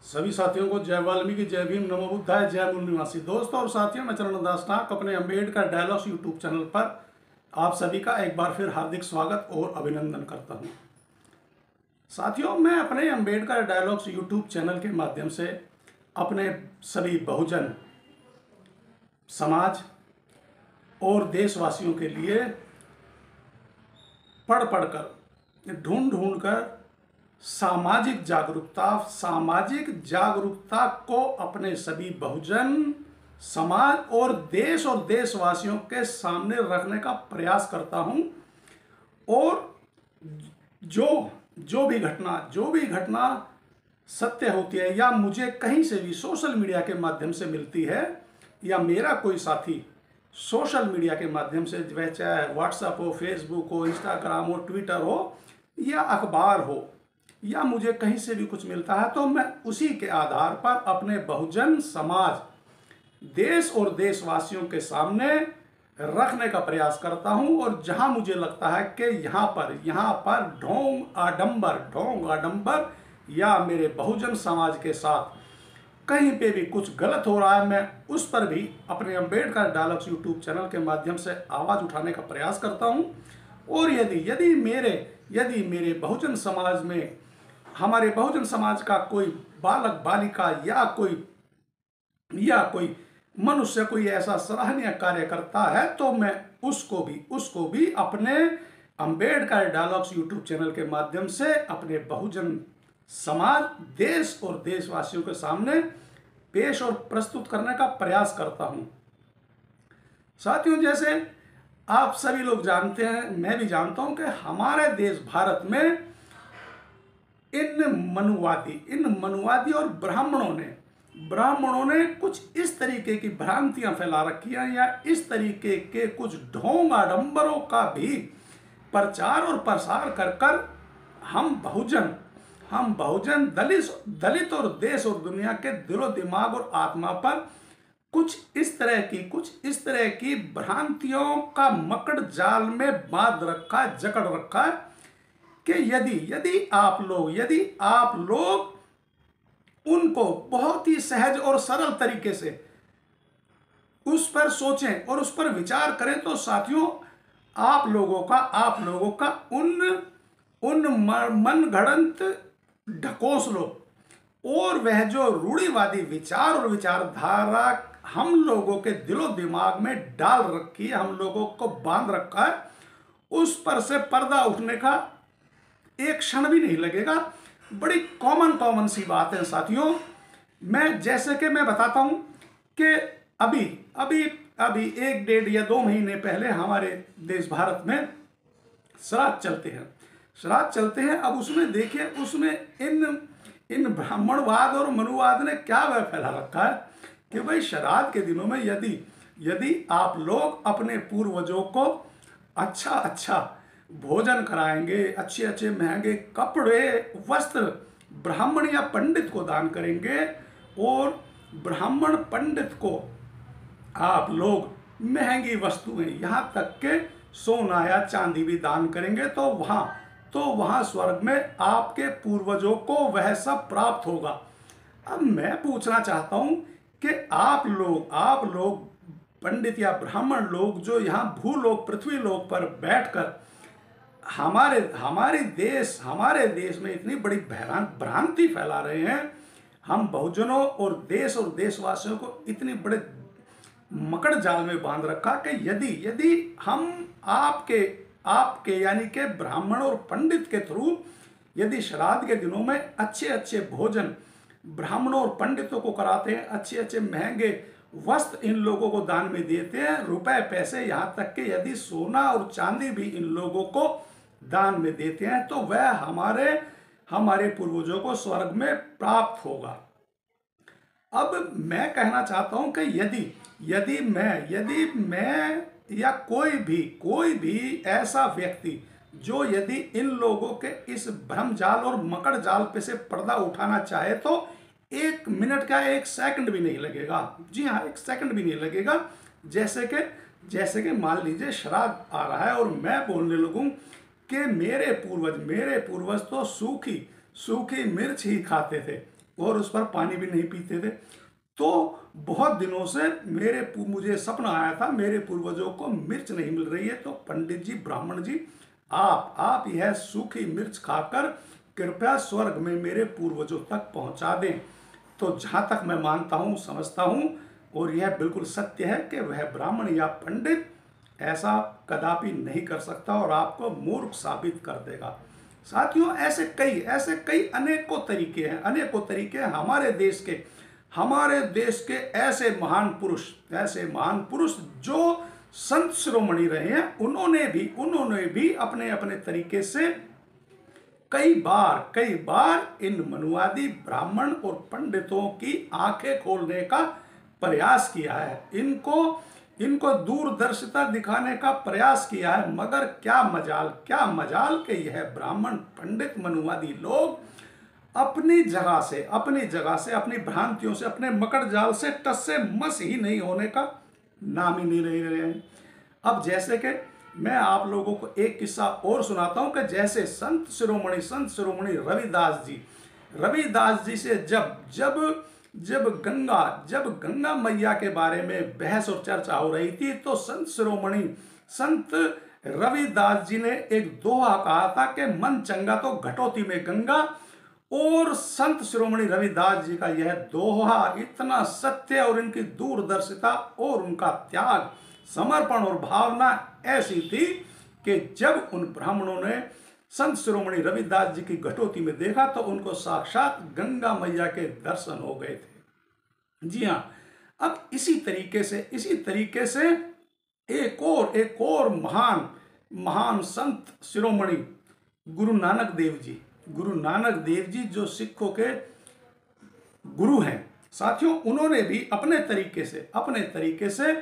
सभी साथियों को जय वाल्मीकि, जय भीम, नमो बुद्धाय, जय मूल निवासी। दोस्तों और साथियों, मैं चरण दास नाग अपने अम्बेडकर डायलॉग्स यूट्यूब चैनल पर आप सभी का एक बार फिर हार्दिक स्वागत और अभिनंदन करता हूं। साथियों, मैं अपने अम्बेडकर डायलॉग्स यूट्यूब चैनल के माध्यम से अपने सभी बहुजन समाज और देशवासियों के लिए पढ़ कर, ढूंढ ढूंढ कर सामाजिक जागरूकता को अपने सभी बहुजन समाज और देशवासियों के सामने रखने का प्रयास करता हूं। और जो भी घटना सत्य होती है या मुझे कहीं से भी सोशल मीडिया के माध्यम से मिलती है, या मेरा कोई साथी सोशल मीडिया के माध्यम से, वह चाहे व्हाट्सएप हो, फेसबुक हो, इंस्टाग्राम हो, ट्विटर हो या अखबार हो, या मुझे कहीं से भी कुछ मिलता है, तो मैं उसी के आधार पर अपने बहुजन समाज, देश और देशवासियों के सामने रखने का प्रयास करता हूं। और जहां मुझे लगता है कि यहाँ पर ढोंग आडंबर या मेरे बहुजन समाज के साथ कहीं पे भी कुछ गलत हो रहा है, मैं उस पर भी अपने अम्बेडकर डायलॉग्स यूट्यूब चैनल के माध्यम से आवाज़ उठाने का प्रयास करता हूं। और यदि मेरे बहुजन समाज में, हमारे बहुजन समाज का कोई बालक बालिका या कोई मनुष्य कोई ऐसा सराहनीय कार्य करता है, तो मैं उसको भी अपने अम्बेडकर डायलॉग्स यूट्यूब चैनल के माध्यम से अपने बहुजन समाज, देश और देशवासियों के सामने पेश और प्रस्तुत करने का प्रयास करता हूं। साथियों, जैसे आप सभी लोग जानते हैं, मैं भी जानता हूं कि हमारे देश भारत में इन मनुवादी और ब्राह्मणों ने कुछ इस तरीके की भ्रांतियां फैला रखी हैं, या इस तरीके के कुछ ढोंग आडंबरों का भी प्रचार और प्रसार कर हम बहुजन दलित और देश और दुनिया के दिलो दिमाग और आत्मा पर कुछ इस तरह की भ्रांतियों का मकड़ जाल में जकड़ रखा है कि यदि आप लोग उनको बहुत ही सहज और सरल तरीके से उस पर सोचें और उस पर विचार करें, तो साथियों, आप लोगों का उन मनगढ़ंत ढकोसलों और वह जो रूढ़िवादी विचार और विचारधारा हम लोगों के दिलो दिमाग में डाल रखी है, हम लोगों को बांध रखा है, उस पर से पर्दा उठने का एक क्षण भी नहीं लगेगा। बड़ी कॉमन सी बात है साथियों। मैं बताता हूं कि अभी 1 डेढ़ या 2 महीने पहले हमारे देश भारत में श्राद्ध चलते हैं। अब उसमें देखिए, उसमें इन ब्राह्मणवाद और मनुवाद ने क्या वह फैला रखा है कि भाई श्राद्ध के दिनों में यदि आप लोग अपने पूर्वजों को अच्छा भोजन कराएंगे, अच्छे महंगे कपड़े वस्त्र ब्राह्मण या पंडित को दान करेंगे, और ब्राह्मण पंडित को आप लोग महंगी वस्तुएं, यहाँ तक के सोना या चांदी भी दान करेंगे, तो वहाँ स्वर्ग में आपके पूर्वजों को वह सब प्राप्त होगा। अब मैं पूछना चाहता हूँ कि आप लोग पंडित या ब्राह्मण लोग जो यहाँ भूलोक पृथ्वी लोक पर बैठकर हमारे देश में इतनी बड़ी भ्रांति फैला रहे हैं, हम बहुजनों और देशवासियों को इतने बड़े मकड़ जाल में बांध रखा कि यदि हम आपके यानी कि ब्राह्मण और पंडित के थ्रू यदि श्राद्ध के दिनों में अच्छे भोजन ब्राह्मणों और पंडितों को कराते हैं, अच्छे महंगे वस्त्र इन लोगों को दान में देते हैं, रुपए पैसे, यहाँ तक कि यदि सोना और चांदी भी इन लोगों को दान में देते हैं, तो वह हमारे पूर्वजों को स्वर्ग में प्राप्त होगा। अब मैं कहना चाहता हूं कि यदि मैं या कोई भी ऐसा व्यक्ति जो यदि इन लोगों के इस भ्रम जाल और मकड़ जाल पे से पर्दा उठाना चाहे, तो 1 मिनट का 1 सेकंड भी नहीं लगेगा। जी हाँ, 1 सेकंड भी नहीं लगेगा। जैसे कि मान लीजिए श्राद्ध आ रहा है और मैं बोलने लगूं कि मेरे पूर्वज तो सूखी मिर्च ही खाते थे, और उस पर पानी भी नहीं पीते थे। तो बहुत दिनों से मुझे सपना आया था, मेरे पूर्वजों को मिर्च नहीं मिल रही है, तो पंडित जी, ब्राह्मण जी, आप यह सूखी मिर्च खाकर कृपया स्वर्ग में मेरे पूर्वजों तक पहुंचा दें। तो जहाँ तक मैं मानता हूँ, समझता हूँ, और यह बिल्कुल सत्य है कि वह ब्राह्मण या पंडित ऐसा कदापि नहीं कर सकता और आपको मूर्ख साबित कर देगा। साथियों, ऐसे कई अनेकों तरीके हैं हमारे देश के ऐसे महान पुरुष जो संत शिरोमणि रहे हैं, उन्होंने भी अपने अपने तरीके से कई बार इन मनुवादी ब्राह्मण और पंडितों की आंखें खोलने का प्रयास किया है, इनको दूरदर्शिता दिखाने का प्रयास किया है। मगर क्या मजाल के यह ब्राह्मण, पंडित, मनुवादी लोग अपनी जगह से अपनी भ्रांतियों से, अपने मकड़ जाल से टस से मस ही नहीं होने का नाम ही नहीं ले रहे हैं। अब जैसे कि मैं आप लोगों को एक किस्सा और सुनाता हूं कि जैसे संत शिरोमणि रविदास जी से जब गंगा मैया के बारे में बहस और चर्चा हो रही थी, तो संत रविदास जी ने एक दोहा कहा था कि मन चंगा तो घटोती में गंगा। और संत शिरोमणि रविदास जी का यह दोहा इतना सत्य और इनकी दूरदर्शिता और उनका त्याग, समर्पण और भावना ऐसी थी कि जब उन ब्राह्मणों ने संत शिरोमणि रविदास जी की घटोती में देखा तो उनको साक्षात गंगा मैया के दर्शन हो गए थे। जी हाँ, अब इसी तरीके से एक और महान संत शिरोमणि गुरु नानक देव जी जो सिखों के गुरु हैं, साथियों, उन्होंने भी अपने तरीके से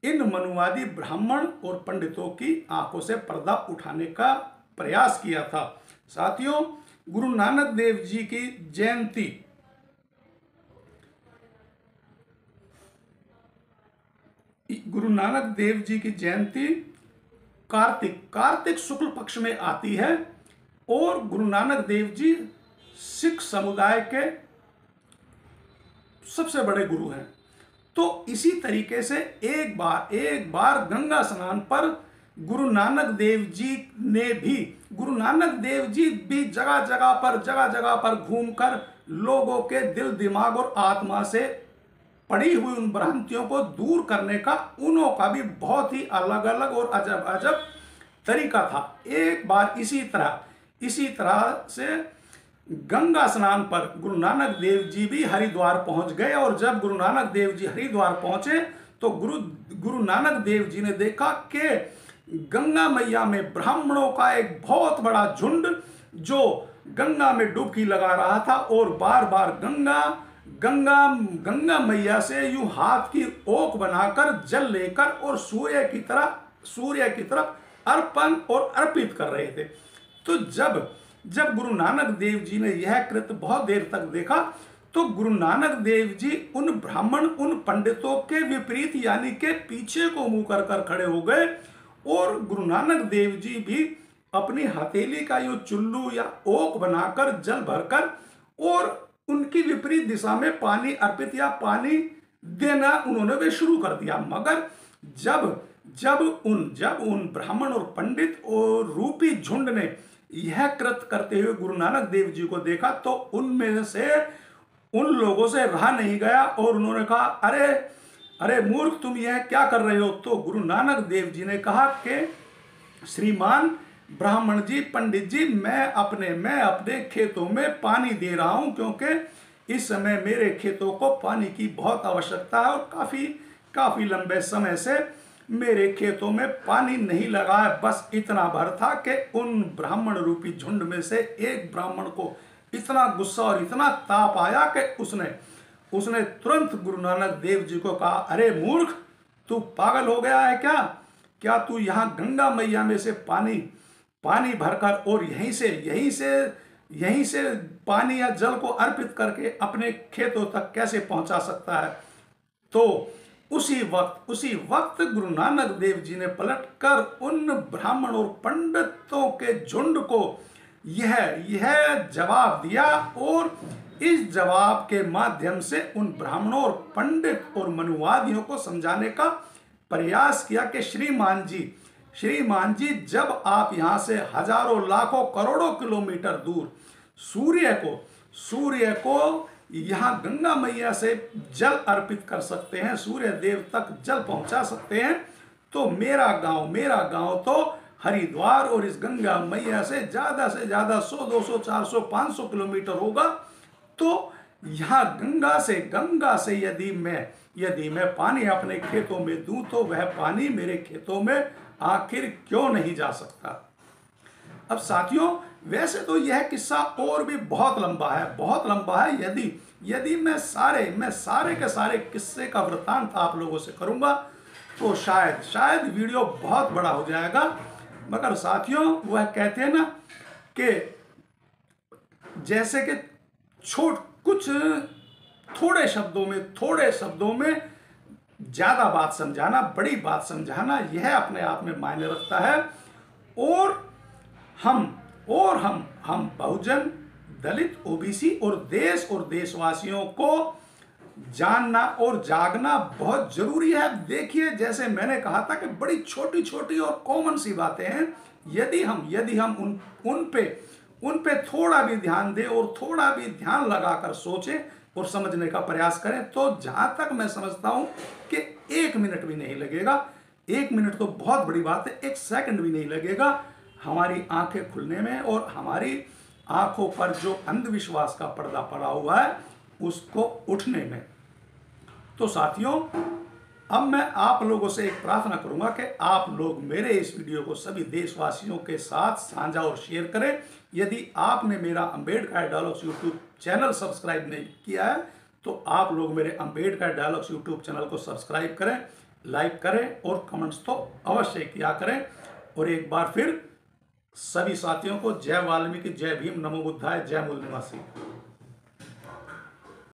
इन मनुवादी ब्राह्मण और पंडितों की आंखों से पर्दा उठाने का प्रयास किया था। साथियों, गुरु नानक देव जी की जयंती कार्तिक शुक्ल पक्ष में आती है और गुरु नानक देव जी सिख समुदाय के सबसे बड़े गुरु हैं। तो इसी तरीके से एक बार गंगा स्नान पर गुरु नानक देव जी भी जगह जगह पर घूमकर लोगों के दिल, दिमाग और आत्मा से पड़ी हुई उन भ्रांतियों को दूर करने का उनका भी बहुत ही अलग और अजब तरीका था। एक बार इसी तरह से गंगा स्नान पर गुरु नानक देव जी भी हरिद्वार पहुंच गए और जब गुरु नानक देव जी हरिद्वार पहुंचे तो गुरु नानक देव जी ने देखा कि गंगा मैया में ब्राह्मणों का एक बहुत बड़ा झुंड जो गंगा में डुबकी लगा रहा था और बार बार गंगा मैया से यूं हाथ की ओक बनाकर जल लेकर और सूर्य की तरफ अर्पण और अर्पित कर रहे थे। तो जब गुरु नानक देव जी ने यह कृत्य बहुत देर तक देखा तो गुरु नानक देव जी उन पंडितों के विपरीत यानी के पीछे को मुंह कर खड़े हो गए और गुरु नानक देव जी भी अपनी हथेली का यो चुल्लू या ओक बनाकर जल भरकर और उनकी विपरीत दिशा में पानी अर्पित या पानी देना उन्होंने भी शुरू कर दिया। मगर जब उन ब्राह्मण और पंडित और रूपी झुंड ने यह कृत्य करते हुए गुरु नानक देव जी को देखा तो उनमें से उन लोगों से रहा नहीं गया और उन्होंने कहा, अरे मूर्ख, तुम यह क्या कर रहे हो। तो गुरु नानक देव जी ने कहा कि श्रीमान ब्राह्मण जी, पंडित जी, मैं अपने खेतों में पानी दे रहा हूं क्योंकि इस समय मेरे खेतों को पानी की बहुत आवश्यकता है और काफी लंबे समय से मेरे खेतों में पानी नहीं लगा है। बस इतना भर था कि उन ब्राह्मण रूपी झुंड में से एक ब्राह्मण को इतना गुस्सा और इतना ताप आया कि उसने तुरंत गुरु नानक देव जी को कहा, अरे मूर्ख, तू पागल हो गया है क्या तू यहाँ गंगा मैया में से पानी भरकर और यहीं से पानी या जल को अर्पित करके अपने खेतों तक कैसे पहुंचा सकता है। तो उसी वक्त गुरु नानक देव जी ने पलटकर उन ब्राह्मण और पंडितों के झुंड को यह जवाब दिया और इस जवाब के माध्यम से उन ब्राह्मणों और पंडित और मनुवादियों को समझाने का प्रयास किया कि श्रीमान जी, जब आप यहाँ से हजारों लाखों करोड़ों किलोमीटर दूर सूर्य को यहाँ गंगा मैया से जल अर्पित कर सकते हैं, सूर्य देव तक जल पहुंचा सकते हैं, तो मेरा गांव तो हरिद्वार और इस गंगा मैया से ज्यादा 100, 200, 400, 500 किलोमीटर होगा। तो यहाँ गंगा से यदि मैं पानी अपने खेतों में दूं तो वह पानी मेरे खेतों में आखिर क्यों नहीं जा सकता। अब साथियों, वैसे तो यह किस्सा और भी बहुत लंबा है। यदि मैं सारे के सारे किस्से का वृत्तांत आप लोगों से करूंगा तो शायद वीडियो बहुत बड़ा हो जाएगा। मगर साथियों, वह कहते हैं ना कि जैसे कि कुछ थोड़े शब्दों में ज्यादा बात समझाना, बड़ी बात समझाना, यह अपने आप में मायने रखता है। और हम बहुजन, दलित, ओबीसी और देश और देशवासियों को जानना और जागना बहुत जरूरी है। देखिए, जैसे मैंने कहा था कि बड़ी छोटी छोटी और कॉमन सी बातें हैं। यदि हम उन पे थोड़ा भी ध्यान दें और थोड़ा भी ध्यान लगाकर सोचें और समझने का प्रयास करें, तो जहां तक मैं समझता हूं कि 1 मिनट भी नहीं लगेगा। 1 मिनट तो बहुत बड़ी बात है, 1 सेकंड भी नहीं लगेगा हमारी आंखें खुलने में और हमारी आंखों पर जो अंधविश्वास का पर्दा पड़ा हुआ है उसको उठने में। तो साथियों, अब मैं आप लोगों से एक प्रार्थना करूंगा कि आप लोग मेरे इस वीडियो को सभी देशवासियों के साथ साझा और शेयर करें। यदि आपने मेरा Ambedkar dialogues YouTube channel subscribe नहीं किया है तो आप लोग मेरे अंबेडकर डायलॉग्स यूट्यूब चैनल को सब्सक्राइब करें, लाइक करें और कमेंट्स तो अवश्य किया करें। और एक बार फिर सभी साथियों को जय वाल्मीकि, जय भीम, नमो बुद्धाय, जय मूल निवासी।